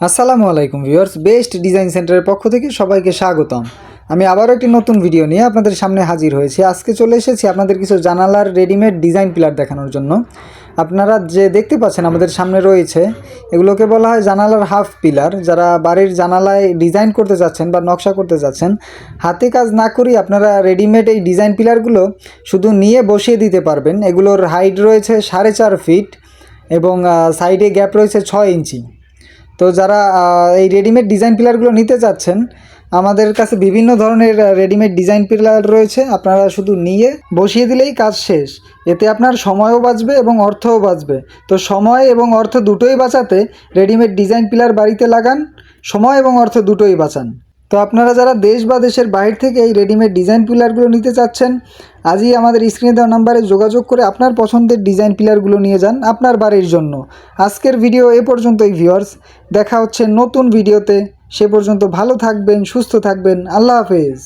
আসসালামু আলাইকুম viewers, best design সেন্টারের পক্ষ থেকে সবাইকে স্বাগতম। আমি আবারও একটি নতুন ভিডিও নিয়ে আপনাদের সামনে হাজির হয়েছি। আজকে চলে এসেছি আপনাদের কিছু জানালার রেডিমেড ডিজাইন পিলার দেখানোর জন্য। আপনারা যে দেখতে পাচ্ছেন আমাদের সামনে রয়েছে, এগুলোকে বলা হয় জানালার হাফ পিলার। যারা বাড়ির জানালায় ডিজাইন করতে যাচ্ছেন বা নকশা করতে যাচ্ছেন, হাতে কাজ না করেই আপনারা রেডিমেড এই ডিজাইন পিলারগুলো শুধু নিয়ে বসিয়ে দিতে পারবেন। এগুলোর হাইট রয়েছে 4.5 ফিট এবং সাইডে গ্যাপ রয়েছে 6 ইঞ্চি। তো যারা এই রেডিমেড ডিজাইন পিলারগুলো নিতে চাচ্ছেন, আমাদের কাছে বিভিন্ন ধরনের রেডিমেড ডিজাইন পিলার রয়েছে। আপনারা শুধু নিয়ে বসিয়ে দিলেই কাজ শেষ। এতে আপনার সময়ও বাঁচবে এবং অর্থও বাঁচবে। তো সময় এবং অর্থ দুটোই বাঁচাতে রেডিমেড ডিজাইন পিলার বাড়িতে লাগান, সময় এবং অর্থ দুটোই বাঁচান। তো আপনারা যারা দেশ বা দেশের বাইরে থেকে এই রেডিমেড ডিজাইন পিলারগুলো নিতে চাচ্ছেন, আজই আমাদের স্ক্রিনে দেওয়া নাম্বারে যোগাযোগ করে আপনার পছন্দের ডিজাইন পিলারগুলো নিয়ে যান আপনার বাড়ির জন্য। আজকের ভিডিও এ পর্যন্তই ভিউয়ার্স, দেখা হচ্ছে নতুন ভিডিওতে। সে পর্যন্ত ভালো থাকবেন, সুস্থ থাকবেন। আল্লাহ হাফেজ।